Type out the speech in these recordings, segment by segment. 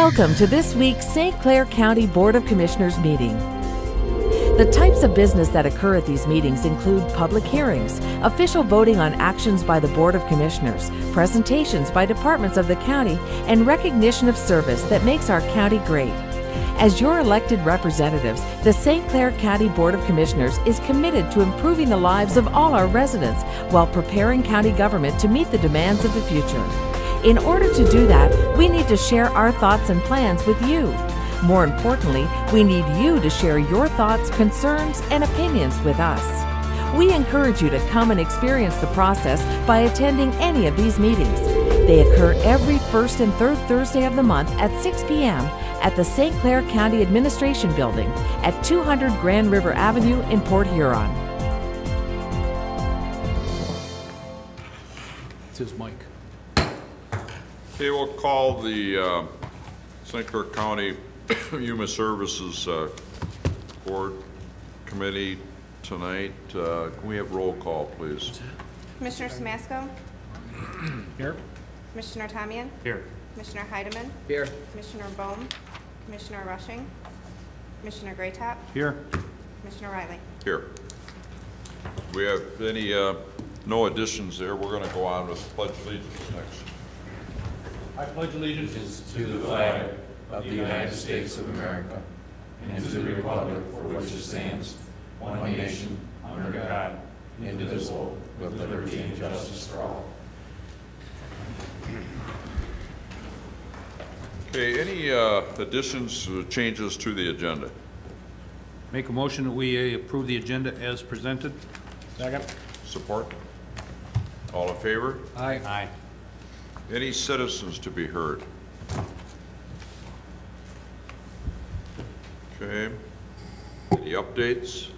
Welcome to this week's St. Clair County Board of Commissioners meeting. The types of business that occur at these meetings include public hearings, official voting on actions by the Board of Commissioners, presentations by departments of the county, and recognition of service that makes our county great. As your elected representatives, the St. Clair County Board of Commissioners is committed to improving the lives of all our residents while preparing county government to meet the demands of the future. In order to do that, we need to share our thoughts and plans with you. More importantly, we need you to share your thoughts, concerns, and opinions with us. We encourage you to come and experience the process by attending any of these meetings. They occur every first and third Thursday of the month at 6 p.m. at the St. Clair County Administration Building at 200 Grand River Avenue in Port Huron. This is Mike. Okay, we'll call the St. Clair County Human Services Board Committee tonight. Can we have roll call, please? Commissioner Samasco? Here. Commissioner Tamian? Here. Commissioner Heidemann? Here. Commissioner Bohm? Commissioner Rushing? Commissioner Graytop? Here. Commissioner Riley? Here. We have any no additions there. We're going to go on with Pledge of Allegiance next. I pledge allegiance to the flag of the United States of America and to the republic for which it stands, one nation, under God, indivisible, with liberty and justice for all. Okay, any additions or changes to the agenda? Make a motion that we approve the agenda as presented. Second. Support? All in favor? Aye. Aye. Any citizens to be heard? Okay. Any updates?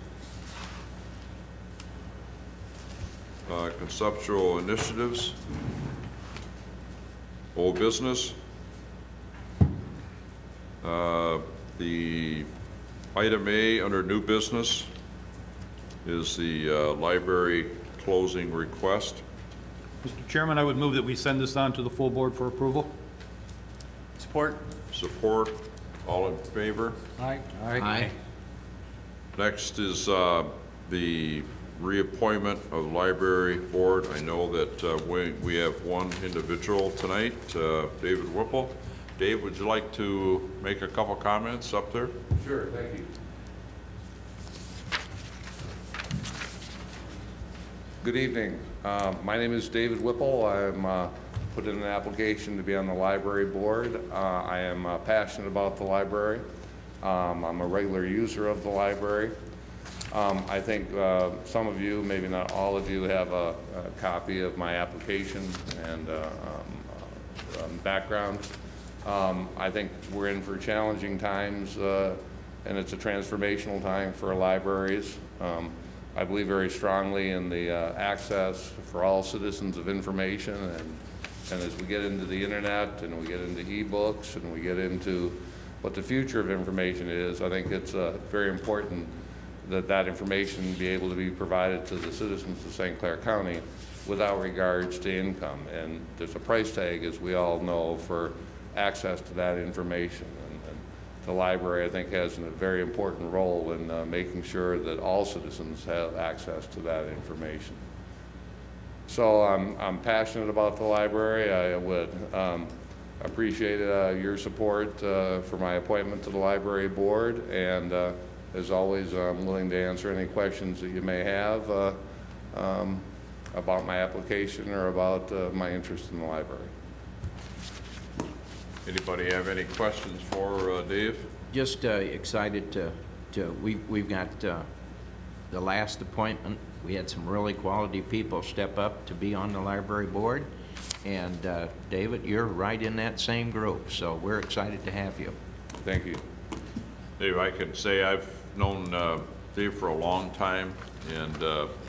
Conceptual initiatives? Old business? The item A under new business is the library closing request. Mr. Chairman, I would move that we send this on to the full board for approval. Support. Support. All in favor? Aye. Aye. Next is the reappointment of library board. I know that we have one individual tonight, David Whipple. Dave, would you like to make a couple comments up there? Sure, thank you. Good evening. My name is David Whipple. I'm put in an application to be on the library board. I am passionate about the library. I'm a regular user of the library. I think some of you, maybe not all of you, have a copy of my application and background. I think we're in for challenging times, and it's a transformational time for libraries. I believe very strongly in the access for all citizens of information, and as we get into the internet and we get into e-books and we get into what the future of information is, I think it's very important that that information be able to be provided to the citizens of St. Clair County without regards to income. And there's a price tag, as we all know, for access to that information. And the library, I think, has a very important role in making sure that all citizens have access to that information. So I'm passionate about the library. I would appreciate your support for my appointment to the library board, and as always, I'm willing to answer any questions that you may have about my application or about my interest in the library. Anybody have any questions for Dave? Just excited we've got the last appointment. We had some really quality people step up to be on the library board, and David, you're right in that same group, so we're excited to have you. Thank you. Dave, I can say I've known Dave for a long time, and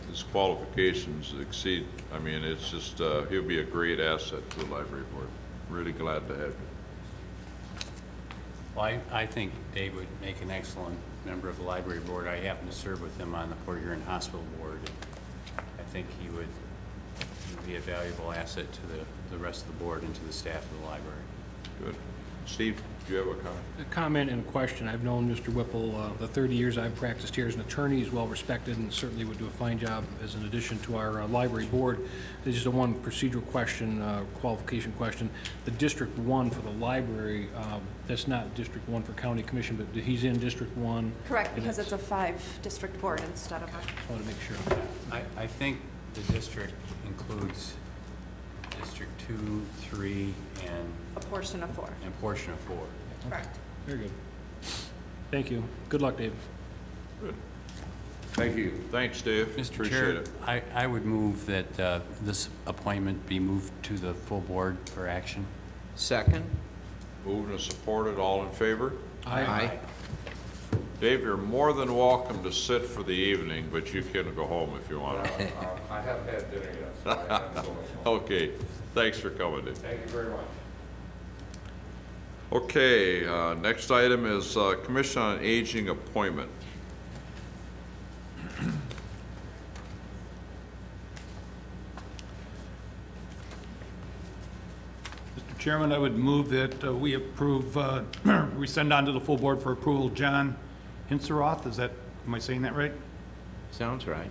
his qualifications exceed. I mean, it's just he'll be a great asset to the library board. Really glad to have you. Well, I think Dave would make an excellent member of the library board. I happen to serve with him on the Port Huron Hospital board. I think he would be a valuable asset to the rest of the board and to the staff of the library. Good. Steve, do you have a comment? A comment and a question. I've known Mr. Whipple the 30 years I've practiced here as an attorney. He's well-respected and certainly would do a fine job as an addition to our library board. There's just a one procedural question, qualification question. The District 1 for the library, that's not District 1 for County Commission, but he's in District 1? Correct, because it's a 5-district board instead of a... Just wanted to make sure. I think the district includes District 2, 3, and A portion of 4. portion of 4. Correct. Very good. Thank you. Good luck, Dave. Good. Thank you. Thanks, Dave. Mr. Appreciate Chair, it. I would move that this appointment be moved to the full board for action. Second? Moved and supported, all in favor? Aye. Dave, you're more than welcome to sit for the evening, but you can go home if you want. I haven't had dinner yet, so I haven't going home. Okay, thanks for coming in. Thank you very much. Okay, next item is Commission on Aging appointment. Mr. Chairman, I would move that we approve, we send on to the full board for approval John Hinseroth. Is that, am I saying that right? Sounds right.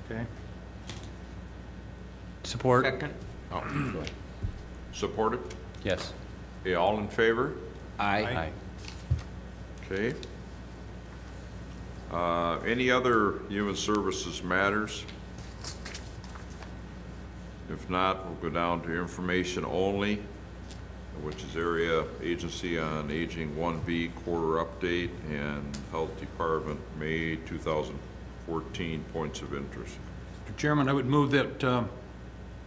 Okay. Support? Second? Oh, go ahead. Supported? Yes. Okay, all in favor? Aye. Okay. Any other human services matters? If not, we'll go down to information only, which is Area Agency on Aging 1B quarter update and Health Department May 2014 points of interest. Mr. Chairman, I would move that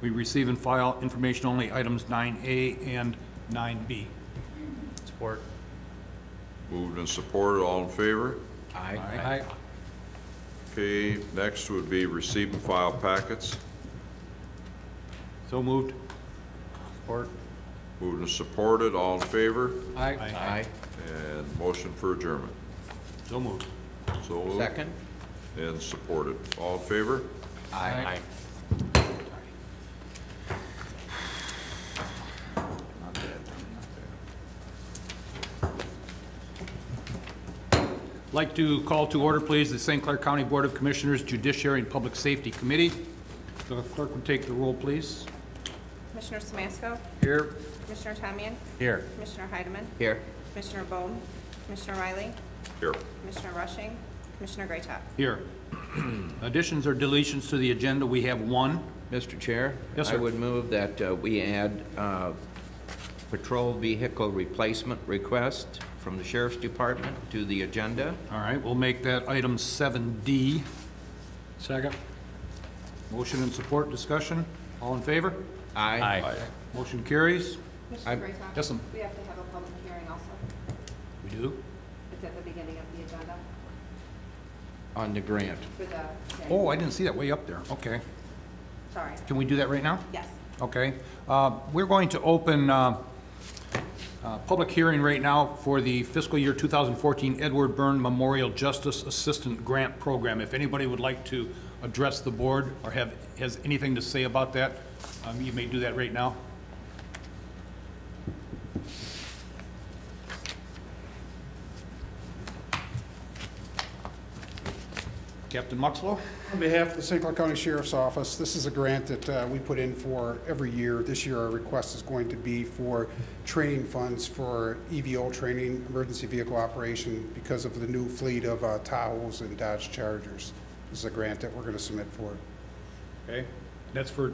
we receive and file information only items 9A and 9B. Support? Moved and supported, all in favor? Aye. Aye. Okay, next would be receive and file packets. So moved. Support? Moved and supported, all in favor? Aye. Aye. And motion for adjournment. So moved. So moved Second? and supported. All in favor? Aye. Like to call to order, please, the St. Clair County Board of Commissioners Judiciary and Public Safety Committee. The clerk would take the roll, please. Commissioner Samasco? Here. Commissioner Tamian? Here. Commissioner Heidemann? Here. Commissioner Bowman? Commissioner Riley? Here. Commissioner Rushing? Commissioner Graytop? Here. Additions or deletions to the agenda, we have one. Mr. Chair? Yes, sir. I would move that we add patrol vehicle replacement request from the Sheriff's Department to the agenda. All right, we'll make that item 7D. Second? Motion and support, discussion. All in favor? Aye. Motion carries. Commissioner Graytop? Yes, ma'am. We have to have a public hearing also. We do? It's at the beginning of the agenda On the grant. for the... Oh, I didn't see that way up there. Okay. Sorry. Can we do that right now? Yes. Okay. We're going to open public hearing right now for the fiscal year 2014 Edward Byrne Memorial Justice Assistant Grant Program. If anybody would like to address the board or has anything to say about that, you may do that right now. Captain Muxlow? On behalf of the St. Clair County Sheriff's Office, this is a grant that we put in for every year. This year, our request is going to be for training funds for EVO training, emergency vehicle operation, because of the new fleet of Tahoes and Dodge Chargers. This is a grant that we're going to submit for. Okay. That's for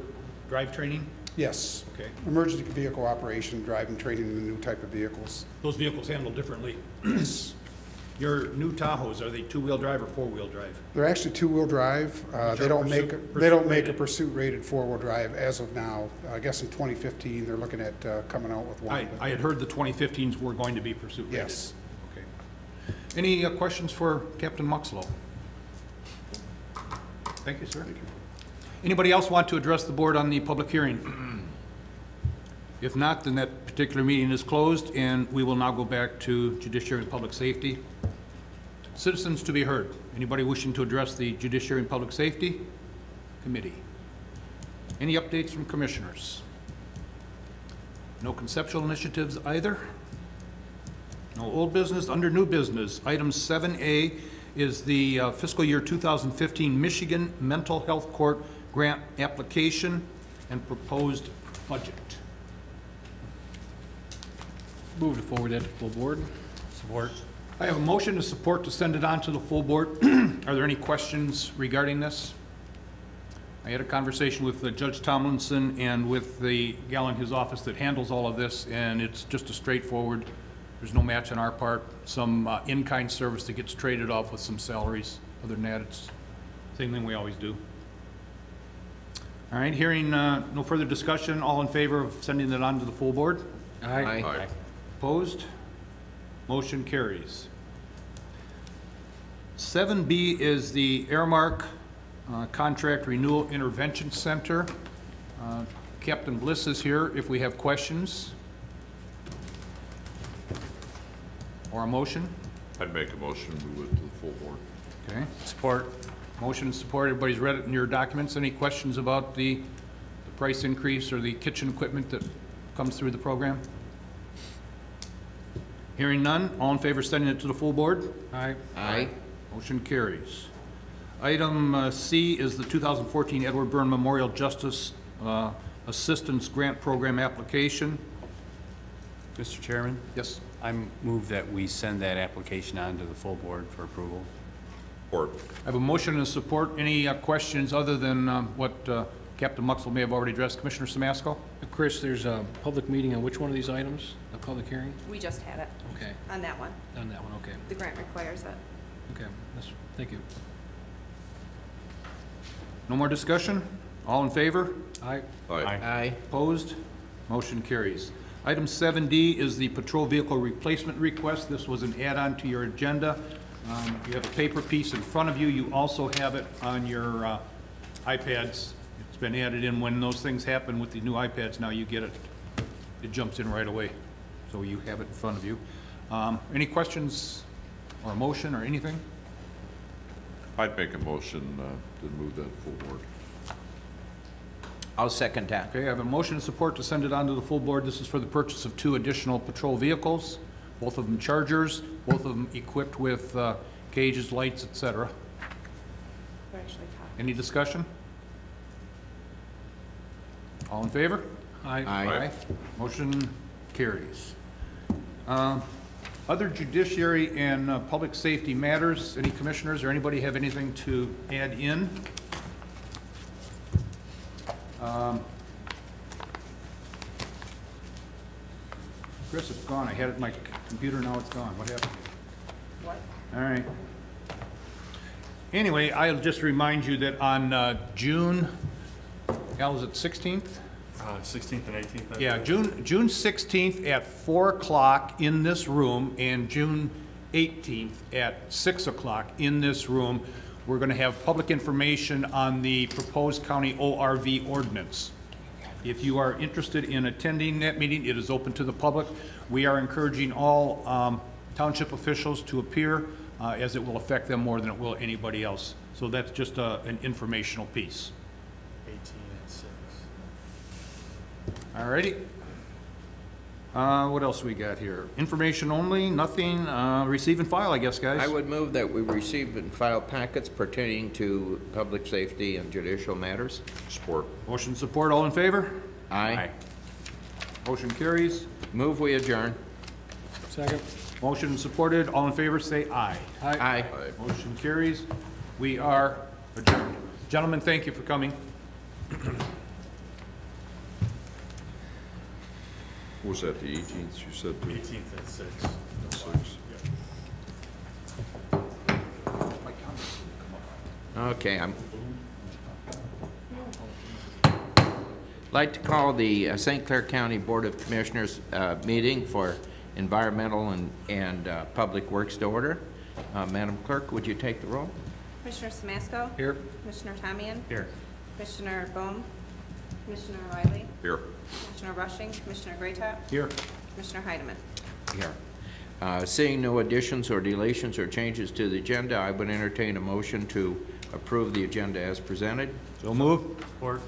drive training? Yes. Okay. Emergency vehicle operation, driving training in the new type of vehicles. Those vehicles handle differently. Your new Tahoes, are they two-wheel drive or four-wheel drive? They're actually two-wheel drive. They don't make a pursuit-rated four-wheel drive as of now. I guess in 2015 they're looking at coming out with one. I had heard the 2015s were going to be pursuit rated. Yes. Okay. Any questions for Captain Muxlow? Thank you, sir. Thank you. Anybody else want to address the board on the public hearing? If not, then that particular meeting is closed, and we will now go back to Judiciary and Public Safety. Citizens to be heard. Anybody wishing to address the Judiciary and Public Safety Committee? Any updates from commissioners? No conceptual initiatives either? No old business. Under new business, item 7A is the fiscal year 2015 Michigan Mental Health Court grant application and proposed budget. Move to forward that to full board. Support. I have a motion to support to send it on to the full board. Are there any questions regarding this? I had a conversation with Judge Tomlinson and with the gal in his office that handles all of this, and it's just a straightforward, there's no match on our part, some in-kind service that gets traded off with some salaries. Other than that, it's same thing we always do. All right, hearing no further discussion, all in favor of sending it on to the full board? Aye. Aye. Opposed? Motion carries. 7B is the Airmark Contract Renewal Intervention Center. Captain Bliss is here if we have questions. Or a motion? I'd make a motion, move it to the full board. Okay. Support. Motion and support. Everybody's read it in your documents. Any questions about the price increase or the kitchen equipment that comes through the program? Hearing none, all in favor of sending it to the full board? Aye. Aye. Motion carries. Item C is the 2014 Edward Byrne Memorial Justice Assistance Grant Program application. Mr. Chairman, Yes. I move that we send that application on to the full board for approval. Support. I have a motion and support. Any questions other than what Captain Muxel may have already addressed? Commissioner Samasco? Chris, there's a public meeting on which one of these items? A public hearing? We just had it Okay, on that one. on that one, okay. The grant requires it. Okay, thank you. No more discussion? All in favor? Aye. Aye. Aye. Opposed? Motion carries. Item 7D is the patrol vehicle replacement request. This was an add-on to your agenda. You have a paper piece in front of you. You also have it on your iPads. It's been added in. When those things happen with the new iPads, now you get it. It jumps in right away. So you have it in front of you. Any questions or a motion or anything? I'd make a motion to move that full board. I'll second that. Okay, I have a motion and support to send it on to the full board. This is for the purchase of 2 additional patrol vehicles, both of them Chargers, both of them equipped with cages, lights, etc. We're actually talking. Any discussion? All in favor? Aye. Aye. Motion carries. Other judiciary and public safety matters, any commissioners or anybody have anything to add in? Chris, it's gone. I had it in my computer, now it's gone. What happened? What? All right. Anyway, I'll just remind you that on June, Al, is it 16th? 16th and 18th. Yeah, June 16th at 4 o'clock in this room, and June 18th at 6 o'clock in this room, we're going to have public information on the proposed county ORV ordinance. If you are interested in attending that meeting, it is open to the public. We are encouraging all township officials to appear, as it will affect them more than it will anybody else. So that's just an informational piece. 18 and 6. All righty. What else we got here? Information only, nothing, receive and file, I guess, guys. I would move that we receive and file packets pertaining to public safety and judicial matters. Support. Motion support, all in favor? Aye. Motion carries. Move we adjourn. Second. Motion supported, all in favor, say aye. Aye. Motion carries. We are adjourned. Gentlemen, thank you for coming. What was that, the 18th, you said? 18th and 6. 6. Okay, like to call the St. Clair County Board of Commissioners meeting for environmental and public works to order. Madam Clerk, would you take the roll? Commissioner Samasco? Here. Commissioner Tamian? Here. Commissioner Bohm? Commissioner Riley? Here. Commissioner Rushing? Commissioner Greatop? Here. Commissioner Heidemann? Here. Seeing no additions or deletions or changes to the agenda, I would entertain a motion to approve the agenda as presented. So move. Support.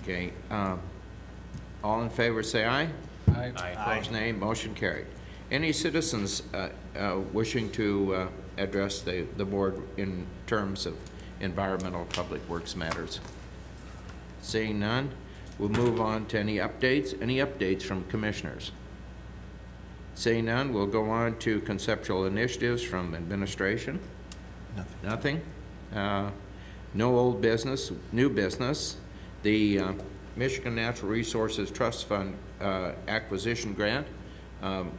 Okay. All in favor say aye. Aye. Opposed, nay. Motion carried. Any citizens wishing to address the board in terms of environmental public works matters? Seeing none, we'll move on to any updates. Any updates from commissioners? Seeing none, we'll go on to conceptual initiatives from administration. Nothing. No old business, new business. The Michigan Natural Resources Trust Fund acquisition grant.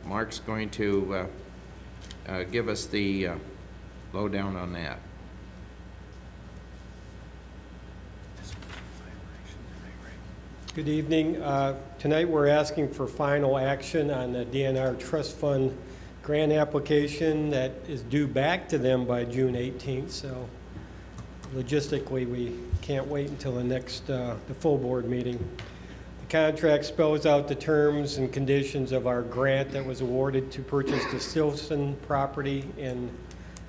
Mark's going to give us the lowdown on that. Good evening. Tonight we're asking for final action on the DNR Trust Fund grant application that is due back to them by June 18th. So logistically, we can't wait until the next the full board meeting. The contract spells out the terms and conditions of our grant that was awarded to purchase the Stilson property in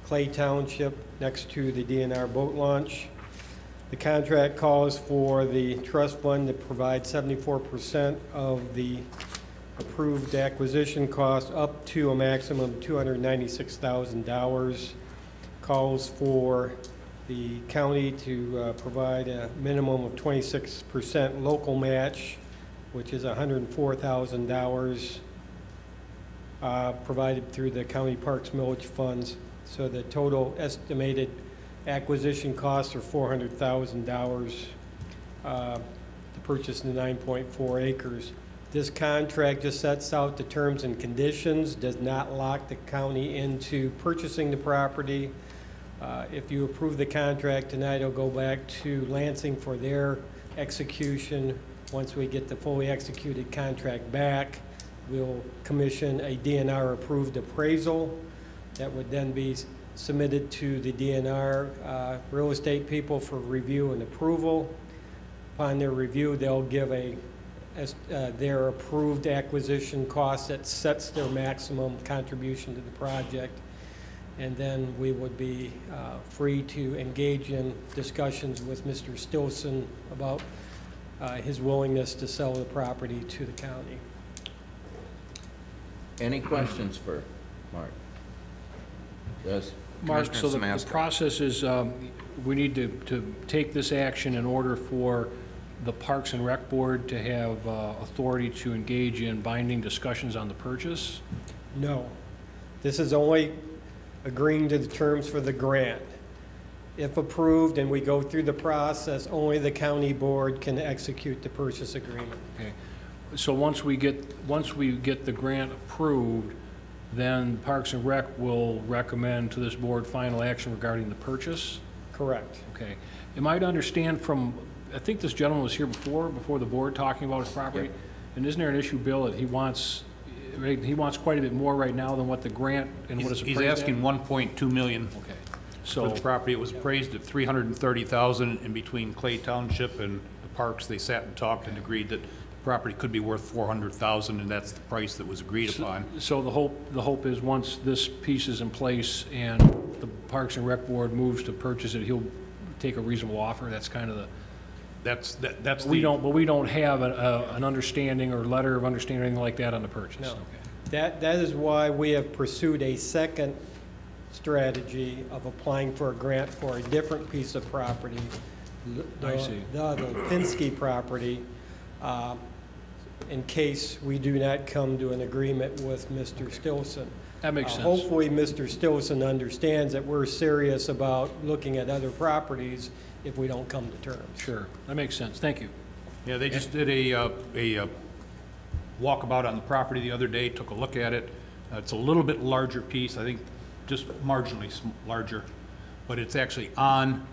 Clay Township next to the DNR boat launch. The contract calls for the trust fund to provide 74% of the approved acquisition cost up to a maximum of $296,000. Calls for the county to provide a minimum of 26% local match, which is $104,000 provided through the county parks millage funds. So the total estimated acquisition costs are $400,000 to purchase the 9.4 acres. This contract just sets out the terms and conditions, does not lock the county into purchasing the property. If you approve the contract tonight, it'll go back to Lansing for their execution. Once we get the fully executed contract back, we'll commission a DNR approved appraisal that would then be submitted to the DNR real estate people for review and approval. Upon their review, they'll give their approved acquisition cost that sets their maximum contribution to the project. And then we would be free to engage in discussions with Mr. Stilson about his willingness to sell the property to the county. Any questions for Mark? Yes. Mark, so the process is we need to take this action in order for the Parks and Rec Board to have authority to engage in binding discussions on the purchase? No. This is only agreeing to the terms for the grant. If approved and we go through the process, only the county board can execute the purchase agreement. Okay. So once we get the grant approved, then Parks and Rec will recommend to this board final action regarding the purchase? Correct. Okay. Am I to understand from, I think this gentleman was here before the board talking about his property? Yep. And isn't there an issue, Bill, that he wants quite a bit more right now than what the grant and what is appraised He's asking at? $1.2 million. Okay. For So, the property. It was appraised at $330,000, and between Clay Township and the parks, they sat and talked and agreed that the property could be worth $400,000, and that's the price that was agreed upon. so the hope is once this piece is in place and the Parks and Rec Board moves to purchase it, he'll take a reasonable offer. That's kind of the. We don't have an understanding or letter of understanding or anything like that on the purchase. No. Okay. That is why we have pursued a second strategy of applying for a grant for a different piece of property. I see. The Lipinski property, in case we do not come to an agreement with Mr. Stilson. That makes sense. Hopefully, Mr. Stilson understands that we're serious about looking at other properties if we don't come to terms. Sure, that makes sense. Thank you. Yeah, they just did a walkabout on the property the other day, took a look at it. It's a little bit larger piece, I think just marginally larger, but it's actually on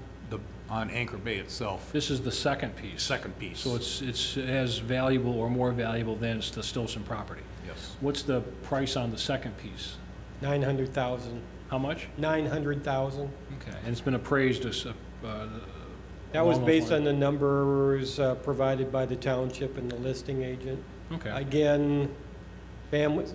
Anchor Bay itself. This is the second piece. Second piece. So it's as valuable or more valuable than the Stilson property. Yes. What's the price on the second piece? $900,000. How much? $900,000. Okay, and it's been appraised as That was based on the numbers provided by the township and the listing agent. Okay. Again,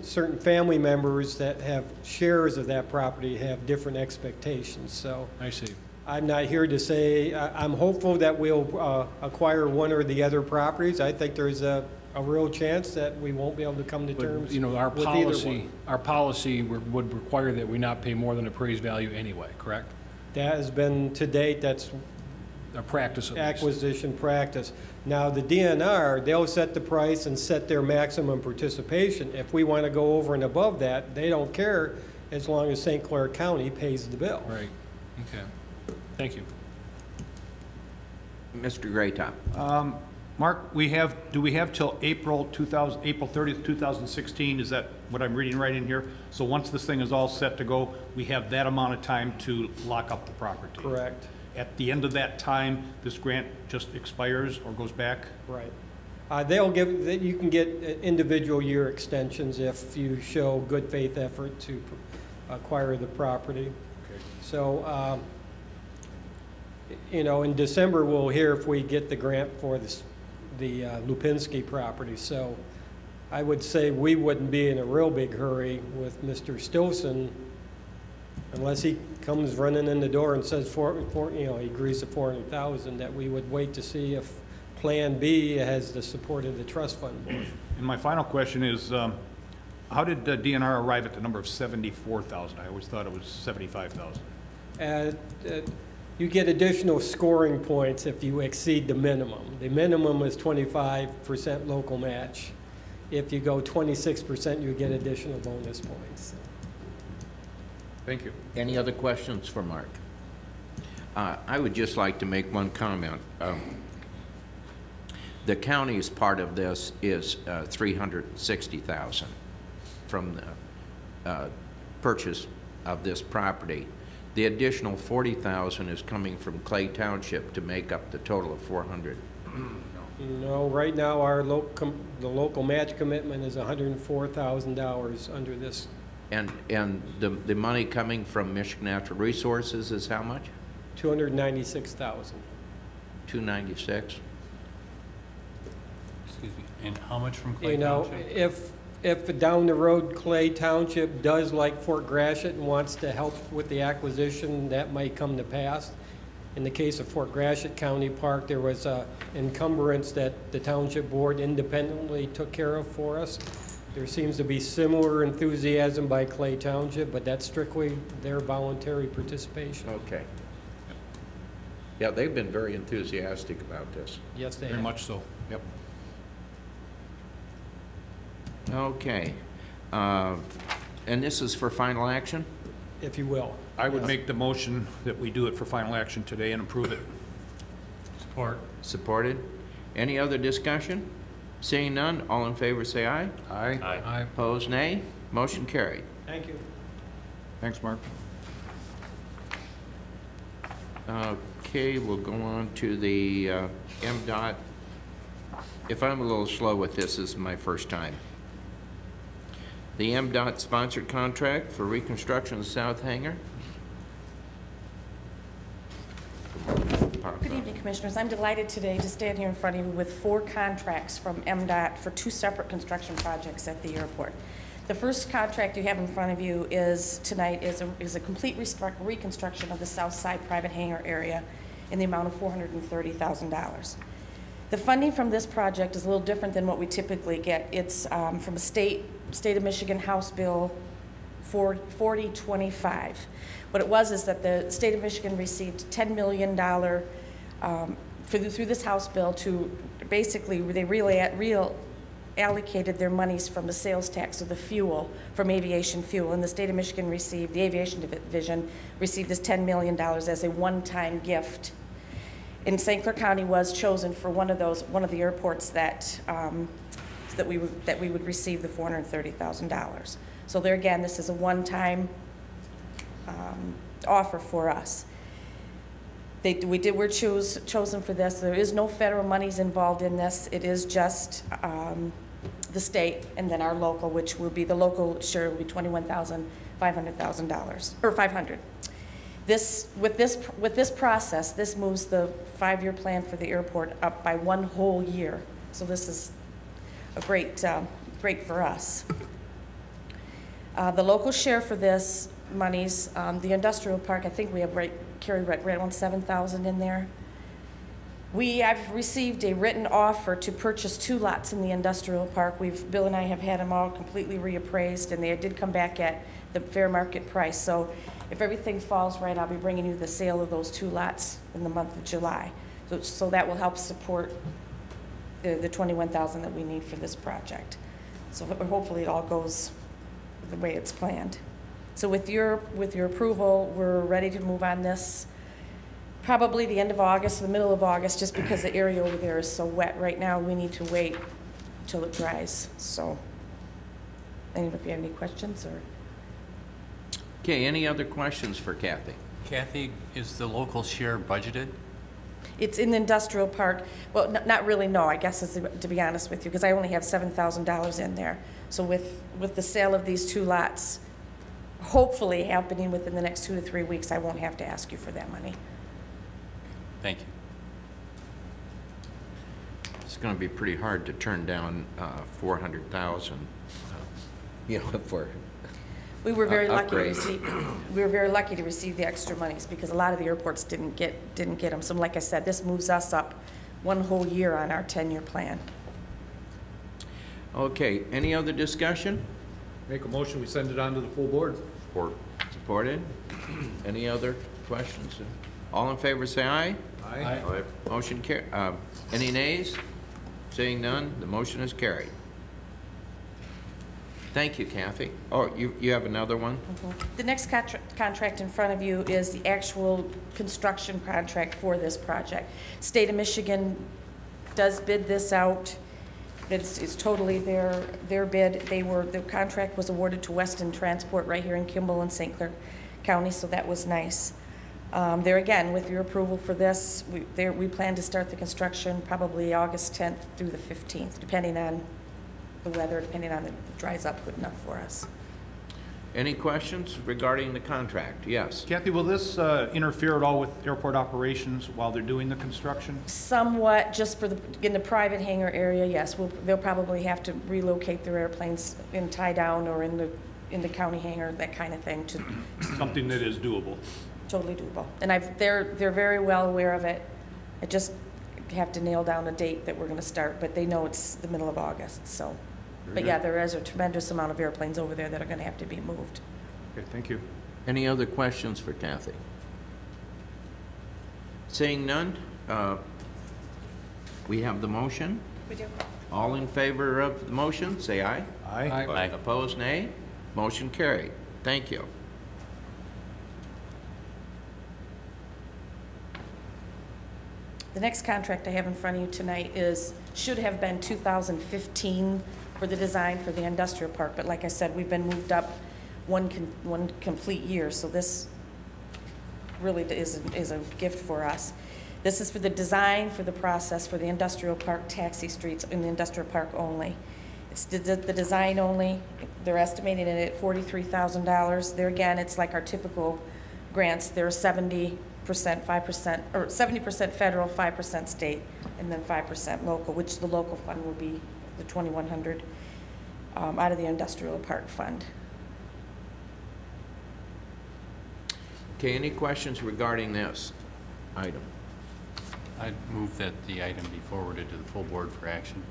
certain family members that have shares of that property have different expectations. So I see. I'm not here to say, I'm hopeful that we'll acquire one or the other properties. I think there's a a real chance that we won't be able to come to But, terms you know, our with either policy, one. our policy would require that we not pay more than appraised value anyway, correct? That has been, to date, that's A practice at least. acquisition practice. Now, the DNR, they'll set the price and set their maximum participation. If we want to go over and above that, they don't care as long as St. Clair County pays the bill. Right, okay. Thank you. Mr. Graytop. Mark, do we have till April 30th, 2016? Is that what I'm reading right in here? So once this thing is all set to go, we have that amount of time to lock up the property? Correct. At the end of that time, this grant just expires or goes back? Right. They'll give, you can get individual year extensions if you show good faith effort to acquire the property. Okay. So, you know, in December, we'll hear if we get the grant for the Lupinski property. So I would say we wouldn't be in a real big hurry with Mr. Stilson unless he comes running in the door and says, you know, he agrees to 400,000, that we would wait to see if Plan B has the support of the trust fund board. And my final question is, how did DNR arrive at the number of 74,000? I always thought it was 75,000. You get additional scoring points if you exceed the minimum. The minimum is 25% local match. If you go 26%, you get additional bonus points. Thank you. Any other questions for Mark? I would just like to make one comment. The county's part of this is $360,000 from the purchase of this property. The additional $40,000 is coming from Clay Township to make up the total of $400,000. No, right now the local match commitment is $104,000 under this. And the money coming from Michigan Natural Resources is how much? $296,000. $296,000. Excuse me, and how much from Clay You know, Township? if down the road Clay Township does like Fort Gratiot and wants to help with the acquisition, that might come to pass. In the case of Fort Gratiot County Park, there was a encumbrance that the township board independently took care of for us. There seems to be similar enthusiasm by Clay Township, but that's strictly their voluntary participation. Okay. Yeah, they've been very enthusiastic about this. Yes, they Very have. much so. Yep. Okay. And this is for final action? If you will. I would make the motion that we do it for final action today and approve it. Support. Supported. Any other discussion? Seeing none, all in favor say aye. Aye. Aye. Opposed, nay. Motion carried. Thank you. Thanks, Mark. Okay, we'll go on to the MDOT. If I'm a little slow with this is my first time. The MDOT sponsored contract for reconstruction of the South Hangar. Good evening, Commissioners. I'm delighted today to stand here in front of you with 4 contracts from MDOT for 2 separate construction projects at the airport. The first contract you have in front of you tonight is a complete reconstruction of the south side private hangar area in the amount of $430,000. The funding from this project is a little different than what we typically get. It's from a state of Michigan House Bill 4025. What it was is that the state of Michigan received $10 million through this House bill to basically, they allocated their monies from the sales tax of the fuel, from aviation fuel, and the state of Michigan received, the aviation division received this $10 million as a one-time gift. And St. Clair County was chosen for one of the airports that we would receive the $430,000. So there again, this is a one-time offer for us. We're chosen for this. There is no federal monies involved in this. It is just the state and then our local, which will be the local share will be $21,500 or $500. With this process, this moves the 5-year plan for the airport up by 1 whole year. So this is a great for us. The local share for this monies, the industrial park, I think we have carry right around $7,000 in there. I've received a written offer to purchase 2 lots in the industrial park. Bill and I have had them all completely reappraised, and they did come back at the fair market price. So if everything falls right, I'll be bringing you the sale of those 2 lots in the month of July. So that will help support the $21,000 that we need for this project. So hopefully it all goes the way it's planned. So with your approval, we're ready to move on this probably the end of August, the middle of August, just because the area over there is so wet right now. We need to wait till it dries. So, I don't know if you have any questions or. Okay, any other questions for Kathy? Kathy, is the local share budgeted? It's in the industrial park. Well, not really, no, I guess, to be honest with you, because I only have $7,000 in there. So with the sale of these 2 lots, hopefully happening within the next 2 to 3 weeks, I won't have to ask you for that money. Thank you. It's going to be pretty hard to turn down 400,000, for We were very lucky to upgrade. receive the extra monies because a lot of the airports didn't get them. So like I said, this moves us up 1 whole year on our 10-year plan. Okay, any other discussion? Make a motion, we send it on to the full board. Support. Supported? Any other questions? All in favor say aye. Aye. Aye. Motion any nays? Seeing none, the motion is carried. Thank you, Kathy. Oh, you have another one? The next contract in front of you is the actual construction contract for this project. State of Michigan does bid this out. It's totally their bid. The contract was awarded to Weston Transport right here in Kimball and St. Clair County, so that was nice. There again, with your approval for this, we plan to start the construction probably August 10th through the 15th, depending on the weather, depending on if it dries up good enough for us. Any questions regarding the contract? Yes. Kathy, will this interfere at all with airport operations while they're doing the construction? Somewhat, just in the private hangar area, yes. They'll probably have to relocate their airplanes in tie down or in the county hangar, that kind of thing. Something that is doable. Totally doable. And they're very well aware of it. I just have to nail down a date that we're going to start, but they know it's the middle of August, so. But yeah, there is a tremendous amount of airplanes over there that are going to have to be moved. Okay, thank you. Any other questions for Kathy? Seeing none, we have the motion. We do. All in favor of the motion, say aye. Aye. Aye. Opposed, nay. Motion carried. Thank you. The next contract I have in front of you tonight should have been 2015 for the design for the industrial park, but like I said, we've been moved up one complete year, so this really is a gift for us. This is for the design, for the process, for the industrial park taxi streets in the industrial park only. It's the design only. They're estimating it at $43,000. There again, it's like our typical grants. They're 70%, 5%, or 70% federal, 5% state, and then 5% local, which the local fund will be the $2,100 out of the industrial park fund. Okay, any questions regarding this item? I'd move that the item be forwarded to the full board for action.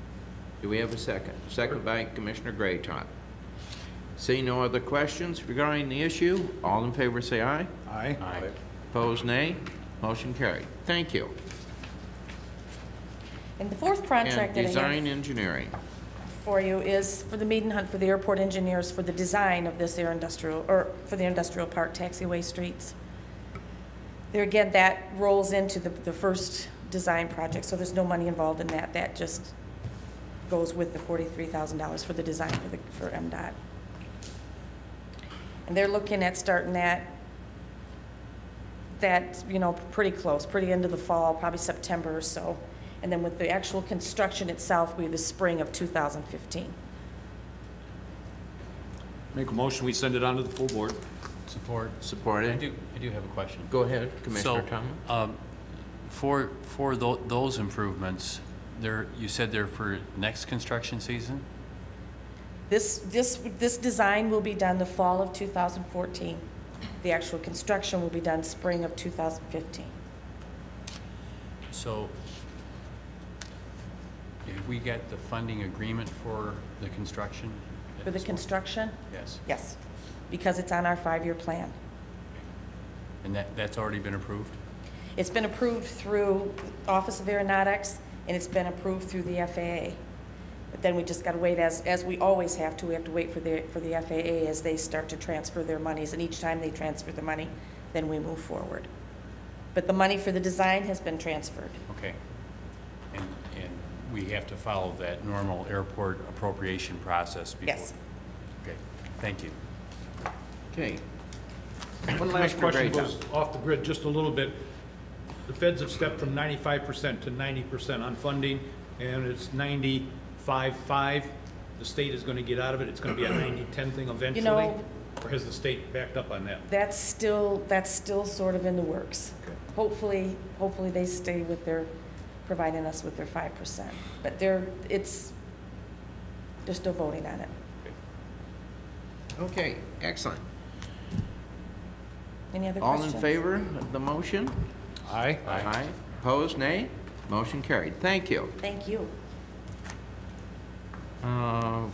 Do we have a second? Second by Commissioner Graytop. Seeing no other questions regarding the issue, all in favor say aye. Aye. Aye. Opposed, nay. Motion carried. Thank you. And the fourth contract And that I design have engineering. for you is for the meet hunt for the airport engineers for the design of this for the industrial park taxiway streets. There again, that rolls into the first design project, so there's no money involved in that. That just goes with the $43,000 for the design for MDOT. And they're looking at starting that pretty close, pretty into the fall, probably September or so. And then with the actual construction itself, will be the spring of 2015. Make a motion, we send it on to the full board. Support. Supported. I do have a question. Go ahead, Commissioner So, Thomas. for those improvements, you said they're for next construction season? This design will be done the fall of 2014. The actual construction will be done spring of 2015. So we get the funding agreement for the construction? For the construction? Yes. Yes, because it's on our 5-year plan. And that's already been approved? It's been approved through Office of Aeronautics, and it's been approved through the FAA. But then we just got to wait, as we always have to. We have to wait for the FAA as they start to transfer their monies, and each time they transfer the money, then we move forward. But the money for the design has been transferred. Okay. And we have to follow that normal airport appropriation process before? Yes. Okay, thank you. Okay. One last Mr. question Grayton. goes off the grid just a little bit. The feds have stepped from 95% to 90% on funding, and it's 95.5. The state is going to get out of it. It's going to be a 90-10 thing eventually. You know, or has the state backed up on that? that's still sort of in the works. Okay. Hopefully they stay with providing us with their 5%. But they're still voting on it. Okay, excellent. Any other All questions? in favor of the motion? Aye. Aye. Opposed, nay? Motion carried. Thank you. Thank you.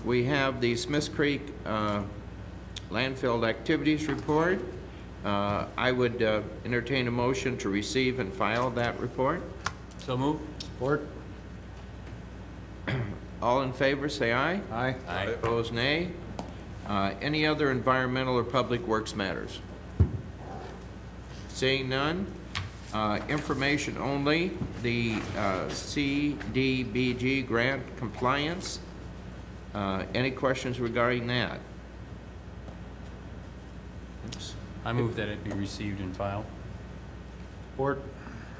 We have the Smiths Creek landfill activities report. I would entertain a motion to receive and file that report. So move? Support? All in favor, say aye. Aye. Aye. Opposed, nay. Any other environmental or public works matters? Seeing none, information only, the CDBG grant compliance. Any questions regarding that? Oops. I move that it be received and filed. Support?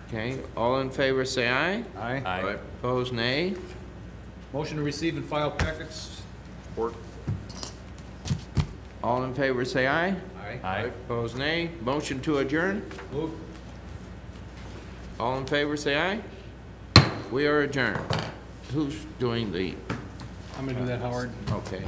Okay, all in favor say aye. Aye. Aye. Opposed, nay. Motion to receive and file packets? Support. All in favor say aye. Aye. Aye. Opposed, nay. Motion to adjourn. Move. All in favor say aye. We are adjourned. Who's doing the, I'm gonna do that, Howard. okay.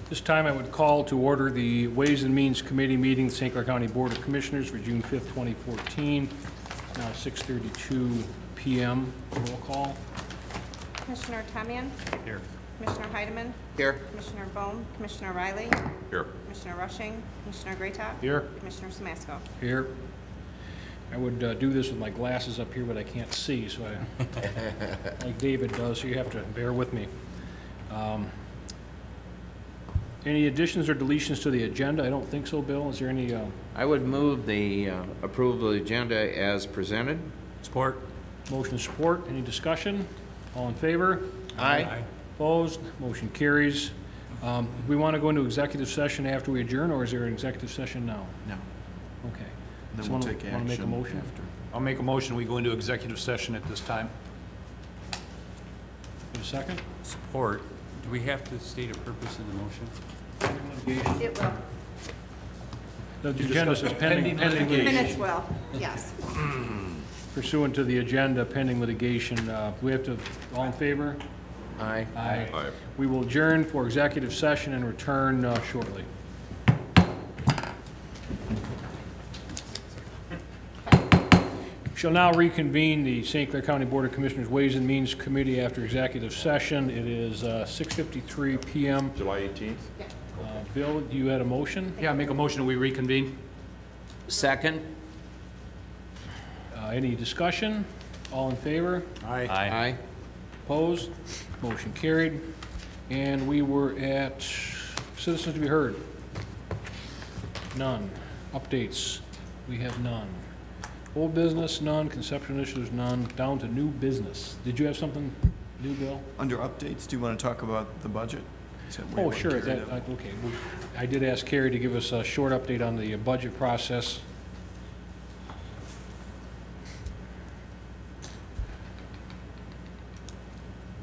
This time I would call to order the Ways and Means Committee meeting, the St. Clair County Board of Commissioners for June 5th, 2014. Now 6:32 p.m. Roll call. Commissioner Tamian? Here. Commissioner Heidemann? Here. Commissioner Bohm? Commissioner Riley? Here. Commissioner Rushing? Commissioner Greatop? Here. Commissioner Samasco? Here. I would do this with my glasses up here, but I can't see, so I, like David does, so you have to bear with me. Any additions or deletions to the agenda? I don't think so, Bill. Is there any? I would move the approval of the agenda as presented. Support? Motion support. Any discussion? All in favor? Aye. Opposed? Motion carries. We want to go into executive session after we adjourn, or is there an executive session now? No. Okay. Then Someone we'll take wanna make a action motion? after. I'll make a motion. We go into executive session at this time. Give a second. Support. Do we have to state a purpose of the motion? It will. The agenda says pending litigation. Minutes will, yes. Pursuant to the agenda, pending litigation. We have to, all in favor? Aye. Aye. Aye. We will adjourn for executive session and return shortly. Shall now reconvene the St. Clair County Board of Commissioners Ways and Means Committee after executive session. It is 6:53 p.m. July 18th? Bill, you had a motion? Yeah, make a motion. We reconvene. Second. Any discussion? All in favor? Aye. Aye. Opposed? Motion carried. And we were at citizens to be heard. None. Updates? We have none. Old business, none. Conceptual initiatives, none. Down to new business. Did you have something new, Bill? Under updates, do you want to talk about the budget? Is that where you Oh, want sure. Carrie That, to- okay. I did ask Carrie to give us a short update on the budget process.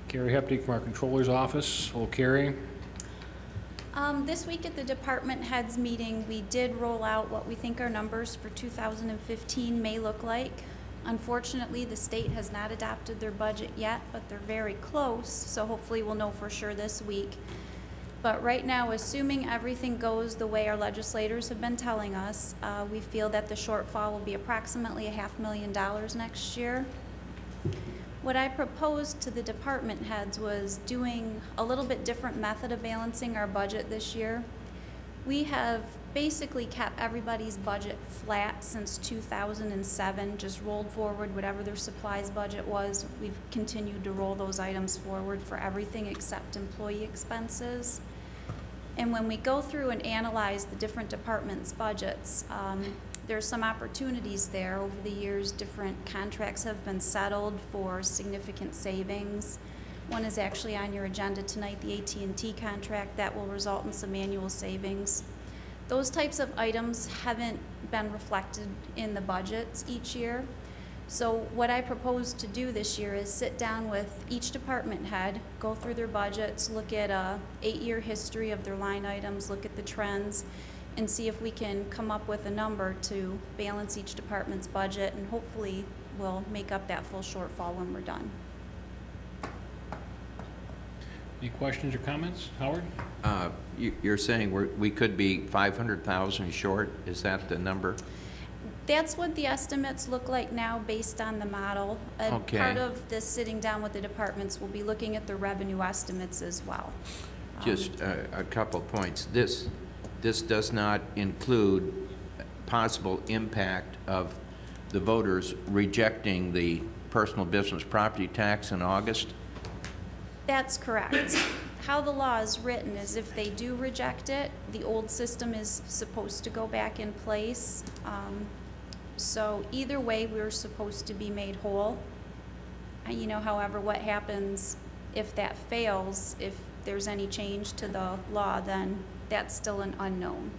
Carrie Heptig from our Controller's Office. Hello, Carrie. This week at the department heads meeting, we did roll out what we think our numbers for 2015 may look like. Unfortunately, the state has not adopted their budget yet, but they're very close, so hopefully we'll know for sure this week. But right now, assuming everything goes the way our legislators have been telling us, we feel that the shortfall will be approximately $500,000 next year. What I proposed to the department heads was doing a little bit different method of balancing our budget this year. We have basically kept everybody's budget flat since 2007, just rolled forward whatever their supplies budget was. We've continued to roll those items forward for everything except employee expenses. And when we go through and analyze the different departments' budgets, there's some opportunities there. Over the years, different contracts have been settled for significant savings. One is actually on your agenda tonight, the AT&T contract that will result in some annual savings. Those types of items haven't been reflected in the budgets each year. So what I propose to do this year is sit down with each department head, go through their budgets, look at a 8-year history of their line items, look at the trends, and see if we can come up with a number to balance each department's budget, and hopefully we'll make up that full shortfall when we're done. Any questions or comments? Howard? You're saying we could be 500,000 short? Is that the number? That's what the estimates look like now based on the model. Okay. Part of this sitting down with the departments will be looking at the revenue estimates as well. Just a couple points. This does not include possible impact of the voters rejecting the personal business property tax in August? That's correct. How the law is written is if they do reject it, the old system is supposed to go back in place. So either way, we're supposed to be made whole. You know, however, what happens if that fails, if there's any change to the law, then that's still an unknown.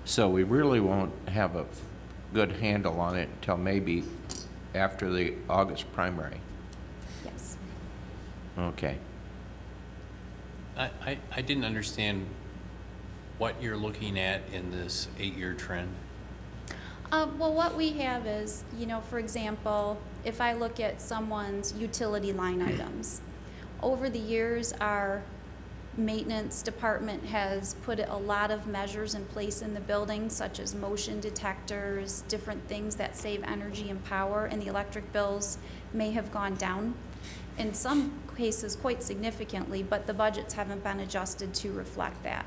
So we really won't have a good handle on it until maybe after the August primary? Yes. Okay. I didn't understand what you're looking at in this 8-year trend. Well, what we have is, you know, for example, if I look at someone's utility line items, over the years, our maintenance department has put a lot of measures in place in the building, such as motion detectors, different things that save energy and power, and the electric bills may have gone down, in some cases quite significantly, but the budgets haven't been adjusted to reflect that.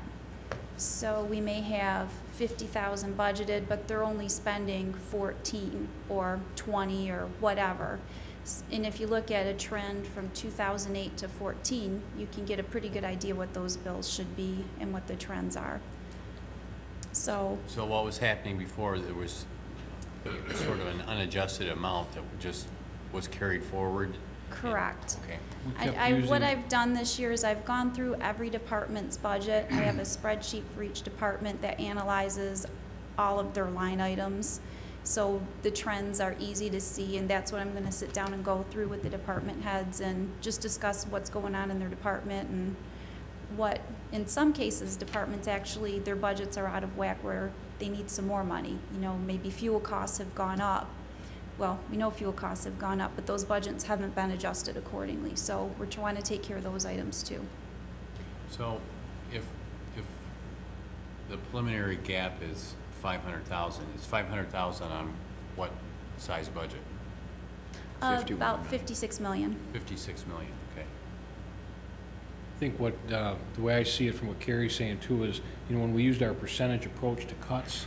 So we may have 50,000 budgeted, but they're only spending 14 or 20 or whatever. And if you look at a trend from 2008 to 14, you can get a pretty good idea what those bills should be and what the trends are. So what was happening before, there was sort of an unadjusted amount that just was carried forward? correct. Okay. What I've done this year is I've gone through every department's budget. I have a spreadsheet for each department that analyzes all of their line items. So the trends are easy to see, and that's what I'm going to sit down and go through with the department heads and just discuss what's going on in their department and what, in some cases, departments actually, their budgets are out of whack where they need some more money. You know, maybe fuel costs have gone up. Well, we know fuel costs have gone up, but those budgets haven't been adjusted accordingly. So we're trying to take care of those items too. So if the preliminary gap is 500,000, it's 500,000 on what size budget? About 56 million. 56 million, okay. I think what, the way I see it from what Carrie's saying too is, you know, when we used our percentage approach to cuts,